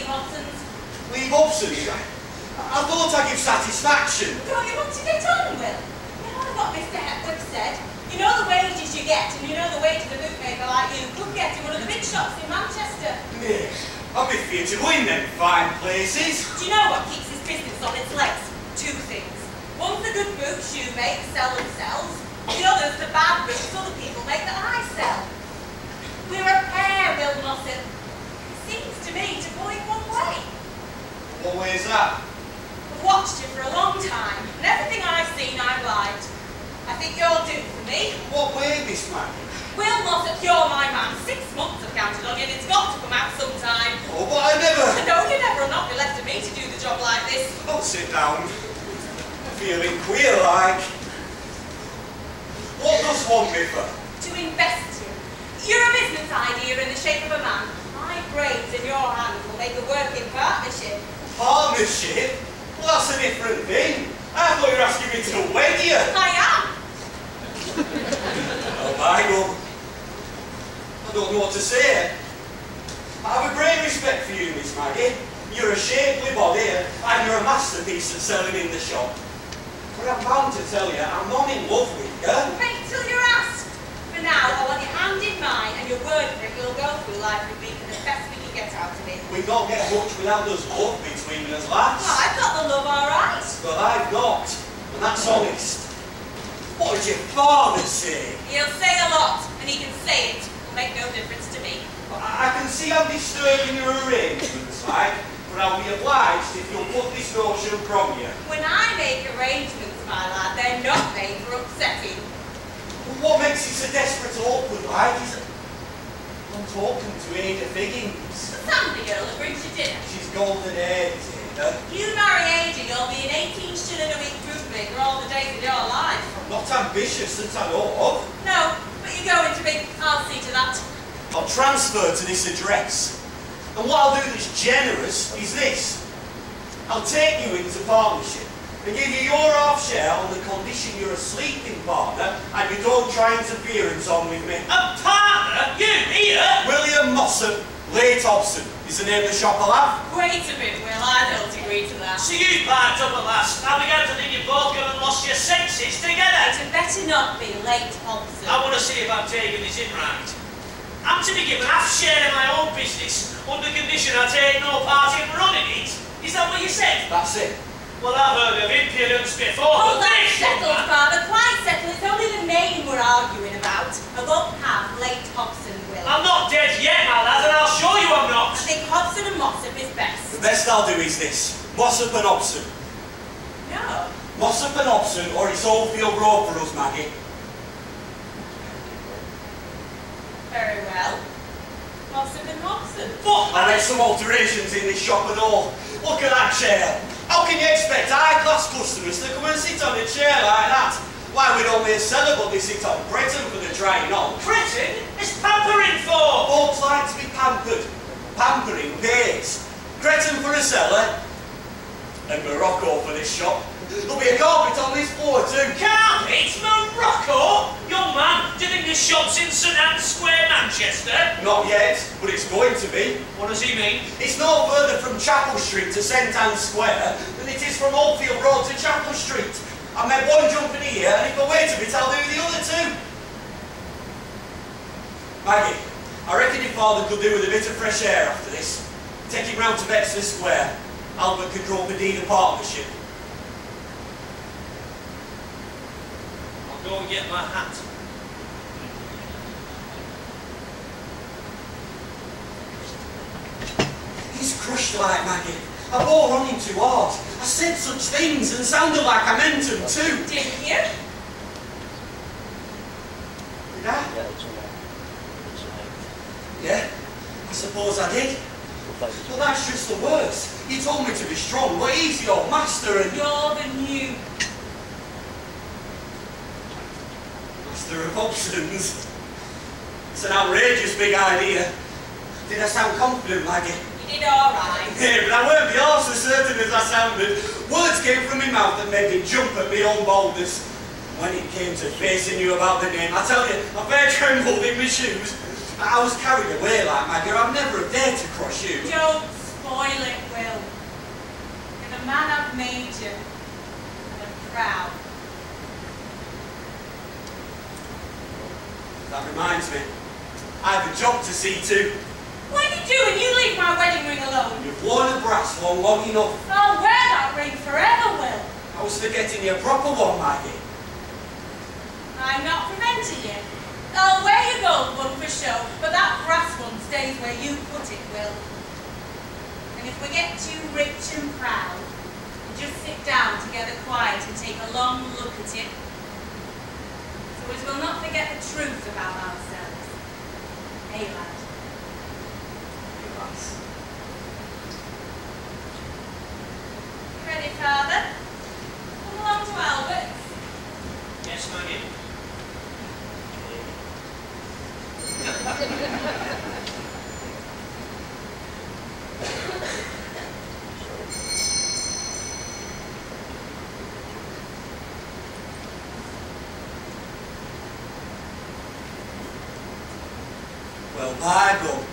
leave Hobsons? Leave Hobsons? I thought I'd give satisfaction. Don't you want to get on, Will? You know what Mr. Hepworth said? You know the wages you get, and you know the wages a bookmaker like you could get in one of the big shops in Manchester. Yeah, I'd be feared to go in them fine places. Do you know what keeps his business on its legs? Two things. One's the good books you make, sell themselves. The other's the bad books other people make that I sell. We're a pair, Will Mossop. It seems to me to go in one way. What way is that? I've watched you for a long time, and everything I've seen I've liked. I think you're due for me. What way, Miss Maggie? Will Mossop, you're my man. 6 months I've counted on you, and it's got to come out sometime. Oh, but I never... No, you never will not be left to me to do the job like this. Oh, sit down. I'm feeling queer like. What does one me for? To invest you. You're a business idea in the shape of a man. My brains in your hands will make a working partnership. Partnership? Well, that's a different thing. I thought you were asking me to wed you. I am. Oh my God. I don't know what to say. I have a great respect for you, Miss Maggie. You're a shapely body and you're a masterpiece at selling in the shop. But I'm bound to tell you, I'm not in love with you. Wait till you're asked. For now, I want your hand in mine and your word for it you'll go through life with me for the best we can get out of it. We don't get much without there's love between us, lads. Well, I've got the love all right. But I've not, and that's honest. What did your father say? He'll say a lot, and he can say it. It'll make no difference to me. I can see I'm disturbing your arrangements, like, but I'll be obliged if you'll put this notion from you. When I make arrangements, my lad, they're not made for upsetting. What makes it so desperate to awkward, like, is it? I'm talking to Ada Figgins. The Sandy girl that brings you dinner. She's golden haired, is Ada. You marry Ada, you'll be an 18-shilling-a-week bootmaker all the days of your life. I'm not ambitious that I know of. No, but you're going to be. I'll see to that. I'll transfer to this address. And what I'll do that's generous is this. I'll take you into partnership and give you your half share on the condition you're a sleeping partner and you don't try interference on with me. A partner? You here? William Mossop, late Hobson, is the name of the shop I'll have. Wait a bit, Will. I don't agree to that. So you parked up at last. I began to think you've both gone and lost your senses together. It had better not be late, Hobson. I want to see if I'm taking this in right. I'm to be given half share of my own business under condition I take no part in running it. Is that what you said? That's it. Well, I've heard of impudence before. Oh, that's settled, Father. Quite settled. It's only the name we're arguing about. I won't have late Hobson, Will. I'm not dead yet, my lad, and I'll show you I'm not. I think Hobson and Mossop is best. The best I'll do is this. Mossop and Hobson. No. Mossop and Hobson, or it's Oldfield Road for us, Maggie. Very well. Mossop and Hobson. But I made some alterations in this shop and all. Look at that chair. How can you expect high-class customers to come and sit on a chair like that? Why, we'd only sell it, but they sit on Britain for the trying on. Britain is pampering for. Folks like to be pampered. Pampering pays. Cretan for a cellar, and Morocco for this shop. There'll be a carpet on this floor too. Carpet? Morocco? Young man, do you think the shop's in St Anne's Square, Manchester? Not yet, but it's going to be. What does he mean? It's no further from Chapel Street to St Anne's Square than it is from Oldfield Road to Chapel Street. I made one jump in here, and if I wait a bit, I'll do the other two. Maggie, I reckon your father could do with a bit of fresh air after this. Take him round to Bexley Square. Albert could draw up a deed of partnership. I'll go and get my hat. He's crushed like Maggie. I bought running too hard. I said such things and sounded like I meant them too. Didn't you? Did I? Yeah, I suppose I did. But that's just the worst. You told me to be strong, but he's your master and... You're the new Master of Hobsons. It's an outrageous big idea. Did I sound confident, Maggie? You did all right. Yeah, but I weren't be half so certain as I sounded. Words came from my mouth that made me jump at my own boldness. When it came to facing you about the name, I tell you, I fair trembled in my shoes. I was carried away like Maggie. I'd never have dared to cross you. Don't spoil I've made you. And I'm proud. That reminds me, I have a job to see to. What are you doing? You leave my wedding ring alone. You've worn a brass one long enough. I'll wear that ring forever, Will. I was forgetting your proper one, Maggie. I'm not preventing you. I'll wear your gold one for show, but that brass one stays where you put it, Will. And if we get too rich and proud, we'll just sit down together quiet and take a long look at it. So as we'll not forget the truth about ourselves. Hey, lad. You ready, Father? Come along to Albert's. Yes, Maggie. Well, by God.